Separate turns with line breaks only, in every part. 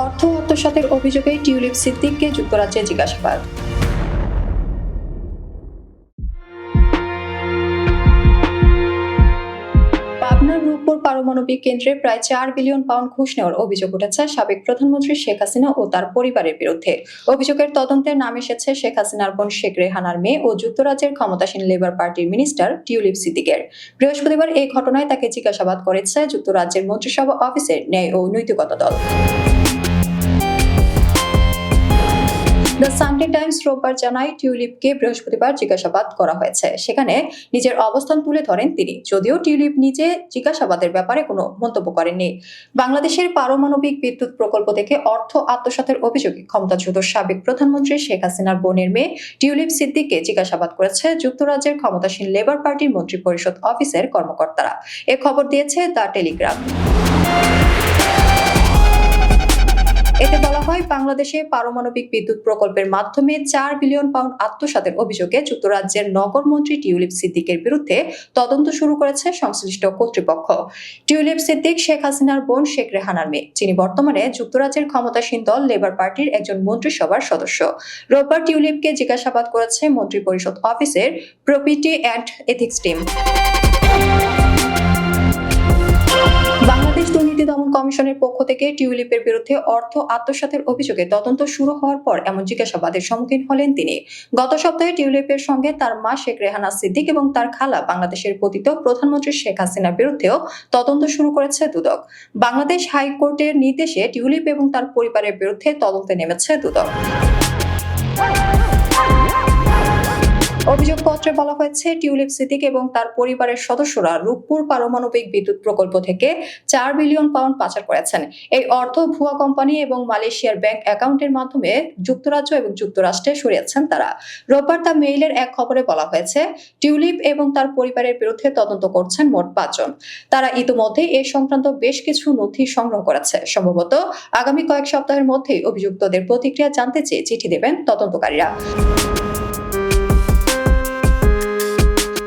অর্থ আত্মসাতের অভিযোগে টিউলিপ সিদ্দিককে যুক্তরাজ্যে জিজ্ঞাসাবাদ। পাবনার রূপপুর পারমাণবিক কেন্দ্রে প্রায় 4 বিলিয়ন পাউন্ড ঘুষ নেওয়ার অভিযোগ উঠেছে সাবেক প্রধানমন্ত্রী শেখ হাসিনা ও তার পরিবারের বিরুদ্ধে। অভিযোগের তদন্তে নাম এসেছে শেখ হাসিনার বোন শেখ রেহানার মেয়ে ও যুক্তরাজ্যের ক্ষমতাসীন লেবার পার্টির মিনিস্টার টিউলিপ সিদ্দিকের। বৃহস্পতিবার এই ঘটনায় তাকে জিজ্ঞাসাবাদ করেছে যুক্তরাজ্যের মন্ত্রিসভা অফিসের ন্যায় ও নৈতিকতা দল। দ্য সানডে টাইমস রোববার জানায়, টিউলিপকে বৃহস্পতিবার জিজ্ঞাসাবাদ করা হয়েছে। সেখানে নিজের অবস্থান তুলে ধরেন তিনি, যদিও টিউলিপ নিজে জিজ্ঞাসাবাদের ব্যাপারে কোনো মন্তব্য করেননি। বাংলাদেশের পারমাণবিক বিদ্যুৎ প্রকল্প থেকে অর্থ আত্মসাতের অভিযোগে ক্ষমতাচ্যুত সাবেক প্রধানমন্ত্রী শেখ হাসিনার বোনের মেয়ে টিউলিপ সিদ্দিককে জিজ্ঞাসাবাদ করেছে যুক্তরাজ্যের ক্ষমতাসীন লেবার পার্টির মন্ত্রিপরিষদ অফিসের কর্মকর্তারা। এ খবর দিয়েছে দ্য টেলিগ্রাফ। এতে বলা হয়, বাংলাদেশে পারমাণবিক বিদ্যুৎ প্রকল্পের মাধ্যমে 4 বিলিয়ন পাউন্ড আত্মসাতের অভিযোগে যুক্তরাজ্যের নগরমন্ত্রী টিউলিপ সিদ্দিকের বিরুদ্ধে তদন্ত শুরু করেছে সংশ্লিষ্ট কর্তৃপক্ষ। টিউলিপ সিদ্দিক শেখ হাসিনার বোন শেখ রেহানার মেয়ে, যিনি বর্তমানে যুক্তরাজ্যের ক্ষমতাসীন দল লেবার পার্টির একজন মন্ত্রিসভার সদস্য। রোববার টিউলিপকে জিজ্ঞাসাবাদ করেছে মন্ত্রিপরিষদ অফিসের প্রপিটি অ্যান্ড এথিক্স টিম। বাংলাদেশ দুর্নীতি দমন কমিশনের পক্ষ থেকে টিউলিপের বিরুদ্ধে অর্থ আত্মসাতের অভিযোগে তদন্ত শুরু হওয়ার পর এমন জিজ্ঞাসাবাদের সম্মুখীন হলেন তিনি। গত সপ্তাহে টিউলিপের সঙ্গে তার মা শেখ রেহানা সিদ্দিক এবং তার খালা বাংলাদেশের পতিত প্রধানমন্ত্রী শেখ হাসিনার বিরুদ্ধেও তদন্ত শুরু করেছে দুদক। বাংলাদেশ হাইকোর্টের নির্দেশে টিউলিপ এবং তার পরিবারের বিরুদ্ধে তদন্তে নেমেছে দুদক। অভিযোগপত্রে বলা হয়েছে, টিউলিপ সিদ্দিক এবং তার পরিবারের সদস্যরা রূপপুর পারমাণবিক বিদ্যুৎ প্রকল্প থেকে 4 বিলিয়ন পাউন্ড পাচার করেছেন। এই অর্থ ভুয়া কোম্পানি এবং মালয়েশিয়ার ব্যাংক অ্যাকাউন্টের মাধ্যমে যুক্তরাজ্য এবং যুক্তরাষ্ট্রে সরিয়েছেন তারা। রোববার দ্য মেইলের এক খবরে বলা হয়েছে, টিউলিপ এবং তার পরিবারের বিরুদ্ধে তদন্ত করছেন মোট 5 জন। তারা ইতিমধ্যে এ সংক্রান্ত বেশ কিছু নথি সংগ্রহ করেছে। সম্ভবত আগামী কয়েক সপ্তাহের মধ্যেই অভিযুক্তদের প্রতিক্রিয়া জানতে চেয়ে চিঠি দেবেন তদন্তকারীরা।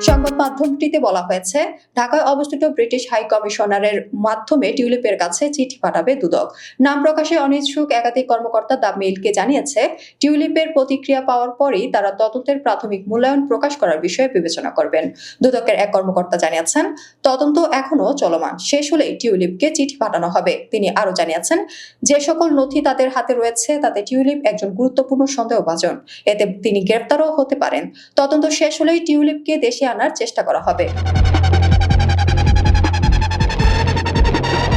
সংবাদ মাধ্যমটিতে বলা হয়েছে, ঢাকায় অবস্থিত ব্রিটিশ হাই কমিশনারের মাধ্যমে টিউলিপের কাছে চিঠি পাঠাবে দুদক। নাম প্রকাশে অনিচ্ছুক একাধিক কর্মকর্তা দ্য মেইলকে জানিয়েছে, টিউলিপের প্রতিক্রিয়া পাওয়ার পরই তারা তদন্তের প্রাথমিক মূল্যায়ন প্রকাশ করার বিষয়ে বিবেচনা করবেন। দুদকের এক কর্মকর্তা জানিয়েছেন, তদন্ত এখনো চলমান, শেষ হলেই টিউলিপকে চিঠি পাঠানো হবে। তিনি আরো জানিয়েছেন, যে সকল নথি তাদের হাতে রয়েছে তাতে টিউলিপ একজন গুরুত্বপূর্ণ সন্দেহভাজন। এতে তিনি গ্রেফতারও হতে পারেন। তদন্ত শেষ হলেই টিউলিপকে দেশে আনার চেষ্টা করা হবে।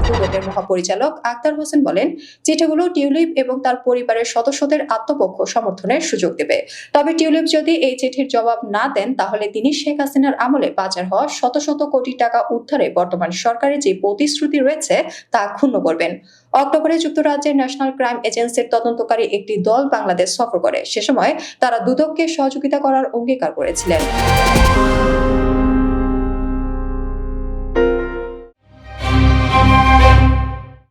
দুদকের মহাপরিচালক আক্তার হোসেন বলেন, চিঠিগুলো টিউলিপ এবং তার পরিবারের সদস্যদের আত্মপক্ষ সমর্থনের সুযোগ দেবে। তবে টিউলিপ যদি এই চিঠির জবাব না দেন, তাহলে তিনি শেখ হাসিনার আমলে পাচার হওয়া শত শত কোটি টাকা উদ্ধারে বর্তমান সরকারের যে প্রতিশ্রুতি রয়েছে তা ক্ষুণ্ণ করবেন। অক্টোবরে যুক্তরাজ্যের ন্যাশনাল ক্রাইম এজেন্সির তদন্তকারী একটি দল বাংলাদেশ সফর করে। সে সময় তারা দুদককে সহযোগিতা করার অঙ্গীকার করেছিলেন।